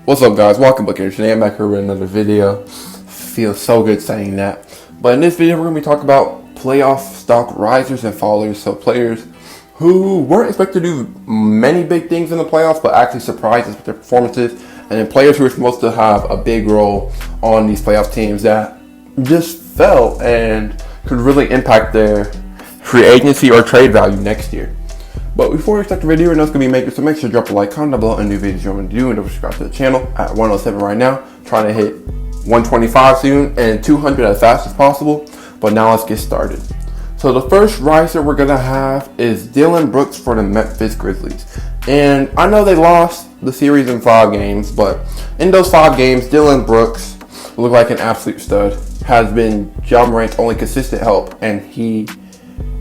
What's up, guys? Welcome back here. Today I'm back here with another video. Feels so good saying that. But in this video, we're going to be talking about playoff stock risers and fallers. So players who weren't expected to do many big things in the playoffs, but actually surprised us with their performances. And then players who are supposed to have a big role on these playoff teams that just fell and could really impact their free agency or trade value next year. But before we start the video, I know it's going to be making, so make sure to drop a like, comment down below, and new videos you want me to do, and don't subscribe to the channel at 107 right now. Trying to hit 125 soon and 200 as fast as possible. But now let's get started. So the first riser we're going to have is Dillon Brooks for the Memphis Grizzlies. And I know they lost the series in 5 games, but in those 5 games, Dillon Brooks looked like an absolute stud. Has been Ja Morant's only consistent help, and he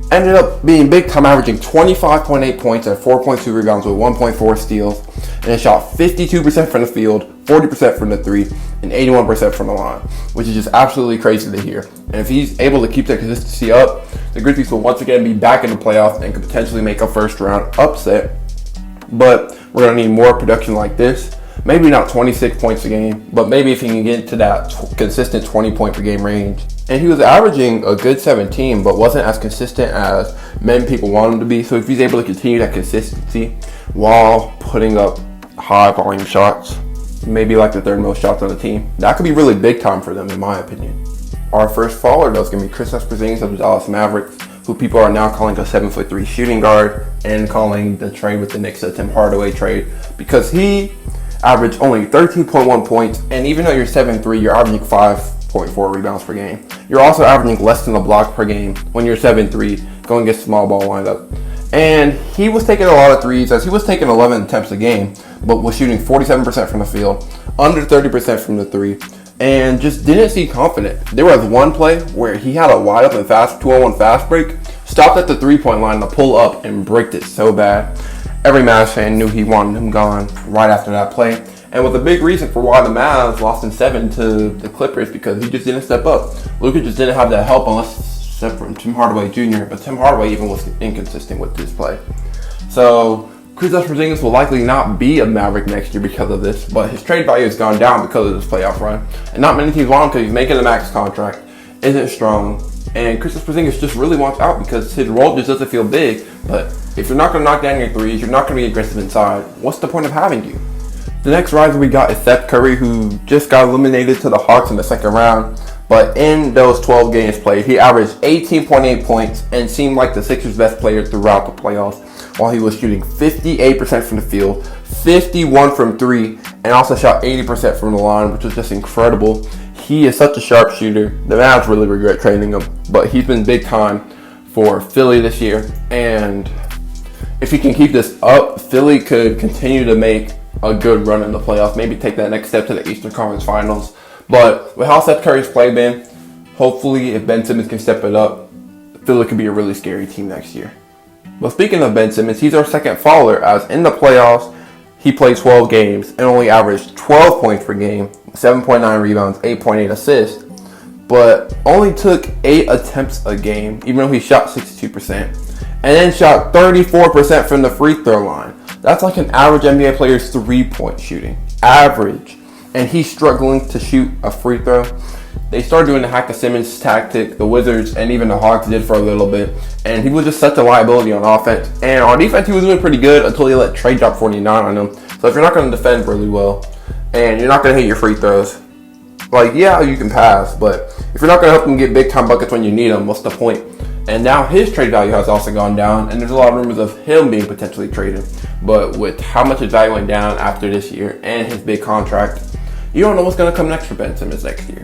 ended up being big time, averaging 25.8 points at 4.2 rebounds with 1.4 steals, and it shot 52% from the field, 40% from the 3, and 81% from the line, which is just absolutely crazy to hear. And if he's able to keep that consistency up, the Grizzlies will once again be back in the playoffs and could potentially make a first round upset. But we're going to need more production like this. Maybe not 26 points a game, but maybe if he can get into that consistent 20 point per game range. And he was averaging a good 17, but wasn't as consistent as many people want him to be. So if he's able to continue that consistency while putting up high volume shots, maybe like the 3rd most shots on the team, that could be really big time for them in my opinion. Our first faller though is going to be Kristaps Porzingis of the Dallas Mavericks, who people are now calling a 7'3" shooting guard and calling the trade with the Knicks a Tim Hardaway trade, because he averaged only 13.1 points, and even though you're 7'3", you're averaging 5.4 rebounds per game. You're also averaging less than a block per game when you're 7'3", going against small ball lineup. And he was taking a lot of threes, as he was taking 11 attempts a game, but was shooting 47% from the field, under 30% from the 3, and just didn't seem confident. There was one play where he had a wide open fast 2-on-1 fast break, stopped at the 3-point line to pull up and bricked it so bad. Every Mavs fan knew he wanted him gone right after that play, and was a big reason for why the Mavs lost in 7 to the Clippers, because he just didn't step up. Luka just didn't have that help except for Tim Hardaway Jr., but Tim Hardaway even was inconsistent with this play. So Kristaps Porzingis will likely not be a Maverick next year because of this, but his trade value has gone down because of this playoff run. And not many teams want him because he's making a max contract, isn't strong, and Kristaps Porzingis just really wants out because his role just doesn't feel big. But if you're not going to knock down your threes, you're not going to be aggressive inside, what's the point of having you? The next riser we got is Seth Curry, who just got eliminated to the Hawks in the 2nd round. But in those 12 games played, he averaged 18.8 points and seemed like the Sixers' best player throughout the playoffs, while he was shooting 58% from the field, 51% from 3, and also shot 80% from the line, which was just incredible. He is such a sharp shooter. The Mavs really regret trading him, but he's been big time for Philly this year. And if he can keep this up, Philly could continue to make a good run in the playoffs, maybe take that next step to the Eastern Conference Finals. But with how Seth Curry's play been, hopefully if Ben Simmons can step it up, Philly could be a really scary team next year. But speaking of Ben Simmons, he's our second faller, as in the playoffs, he played 12 games and only averaged 12 points per game, 7.9 rebounds, 8.8 assists, but only took 8 attempts a game, even though he shot 62%, and then shot 34% from the free throw line. That's like an average NBA player's 3-point shooting. Average. And he's struggling to shoot a free throw. They started doing the hack the Simmons tactic, the Wizards and even the Hawks did for a little bit, and he was just such a liability on offense. And on defense, he was doing pretty good until he let Trey drop 49 on him. So if you're not going to defend really well, and you're not going to hit your free throws, like, yeah, you can pass, but if you're not going to help him get big time buckets when you need them, what's the point? And now his trade value has also gone down, and there's a lot of rumors of him being potentially traded. But with how much his value went down after this year and his big contract, you don't know what's going to come next for Ben Simmons next year.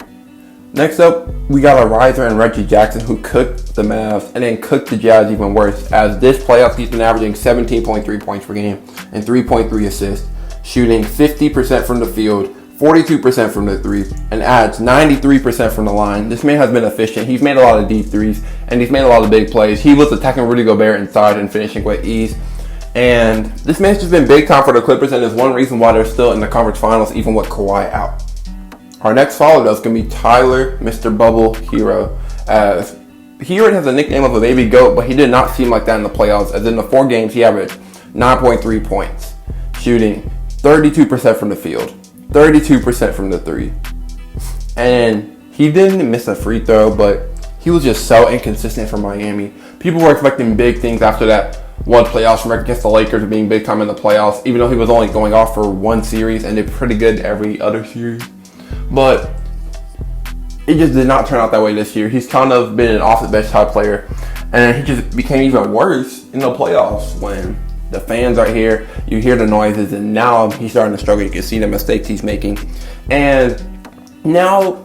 Next up, we got a riser in Reggie Jackson, who cooked the Mavs and then cooked the Jazz even worse, as this playoff he's been averaging 17.3 points per game and 3.3 assists, shooting 50% from the field, 42% from the 3, and adds 93% from the line. This man has been efficient. He's made a lot of deep threes, and he's made a lot of big plays. He was attacking Rudy Gobert inside and finishing with ease. And this man's just been big time for the Clippers, and is one reason why they're still in the conference finals, even with Kawhi out. Our next follow is going to be Tyler, Mr. Bubble Herro. As Herro has a nickname of a baby goat, but he did not seem like that in the playoffs, as in the 4 games he averaged 9.3 points, shooting 32% from the field, 32% from the three. And he didn't miss a free throw, but he was just so inconsistent for Miami. People were expecting big things after that one playoffs record against the Lakers, being big time in the playoffs, even though he was only going off for one series and did pretty good every other series. But it just did not turn out that way this year. He's kind of been an off-the-bench type player, and he just became even worse in the playoffs when the fans are here, you hear the noises, and now he's starting to struggle. You can see the mistakes he's making. And now,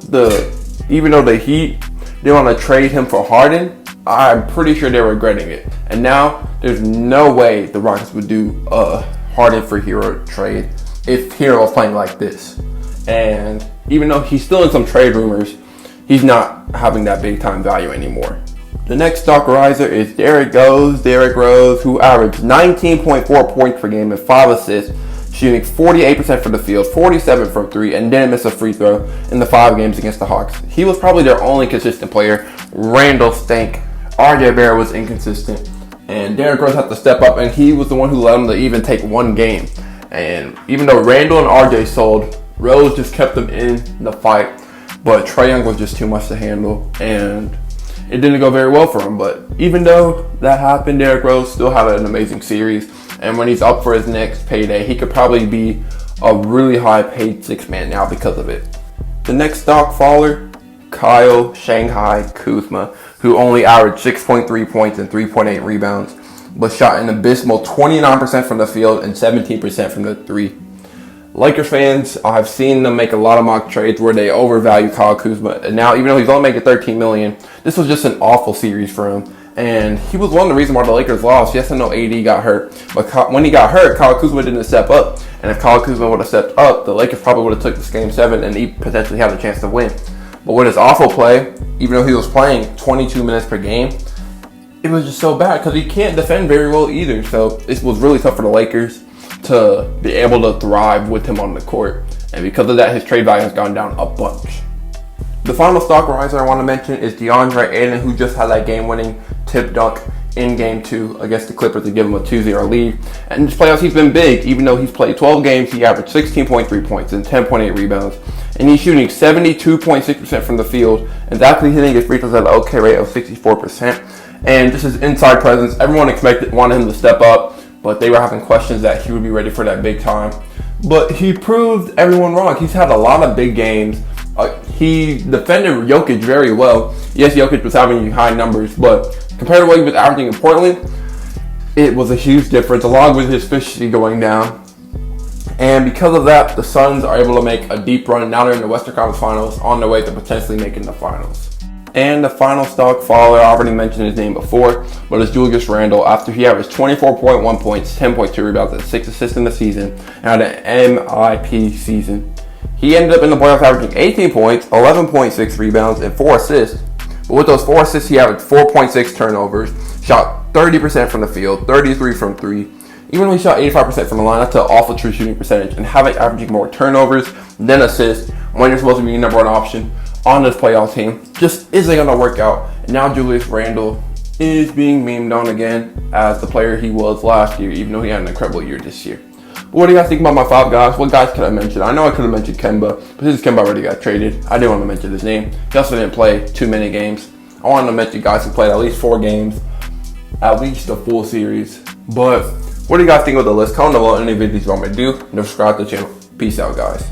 even though the Heat, they want to trade him for Harden, I'm pretty sure they're regretting it. And now, there's no way the Rockets would do a Harden for Herro trade if Herro was playing like this. And even though he's still in some trade rumors, he's not having that big time value anymore. The next stock riser is Derrick Rose, who averaged 19.4 points per game and 5 assists, shooting 48% from the field, 47 from three, and didn't miss a free throw in the 5 games against the Hawks. He was probably their only consistent player. Randle stank. RJ Barrett was inconsistent. And Derrick Rose had to step up, and he was the one who led him to even take one game. And even though Randle and RJ sold, Rose just kept them in the fight. But Trae Young was just too much to handle, and it didn't go very well for him. But even though that happened, Derrick Rose still had an amazing series. And when he's up for his next payday, he could probably be a really high paid 6-man now because of it. The next stock faller, Kyle Shanghai Kuzma, who only averaged 6.3 points and 3.8 rebounds, but shot an abysmal 29% from the field and 17% from the three. Lakers fans, I've seen them make a lot of mock trades where they overvalue Kyle Kuzma. And now, even though he's only making $13 million, this was just an awful series for him. And he was one of the reasons why the Lakers lost. Yes, I know AD got hurt, but when he got hurt, Kyle Kuzma didn't step up. And if Kyle Kuzma would have stepped up, the Lakers probably would have took this game 7 and he potentially had a chance to win. But with his awful play, even though he was playing 22 minutes per game, it was just so bad because he can't defend very well either. So it was really tough for the Lakers to be able to thrive with him on the court. And because of that, his trade value has gone down a bunch. The final stock riser I want to mention is DeAndre Ayton, who just had that game-winning tip dunk in Game 2 against the Clippers to give him a 2-0 lead. And in this playoffs, he's been big. Even though he's played 12 games, he averaged 16.3 points and 10.8 rebounds. And he's shooting 72.6% from the field and actually hitting his free throws at an okay rate of 64%. And just his inside presence, everyone wanted him to step up, but they were having questions that he would be ready for that big time. But he proved everyone wrong. He's had a lot of big games. He defended Jokic very well. Yes, Jokic was having high numbers, but compared to what he was averaging in Portland, it was a huge difference, along with his efficiency going down. And because of that, the Suns are able to make a deep run. Now they're in the Western Conference Finals, on their way to potentially making the finals. And the final stock faller, I already mentioned his name before, but it's Julius Randle. After he averaged 24.1 points, 10.2 rebounds, and 6 assists in the season, and had an MIP season. He ended up in the playoffs averaging 18 points, 11.6 rebounds, and 4 assists. But with those 4 assists, he averaged 4.6 turnovers, shot 30% from the field, 33 from 3. Even when he shot 85% from the line, that's an awful true shooting percentage. And averaging more turnovers than assists when you're supposed to be the number 1 option on this playoff team just isn't going to work out. And now Julius Randle is being memed on again as the player he was last year, even though he had an incredible year this year. But what do you guys think about my 5 guys? What guys could I mention? I know I could have mentioned Kemba, but since Kemba already got traded, I didn't want to mention his name. He also didn't play too many games. I wanted to mention guys who played at least 4 games, at least a full series. But what do you guys think of the list? Comment below any videos you want me to do, and subscribe to the channel. Peace out, guys.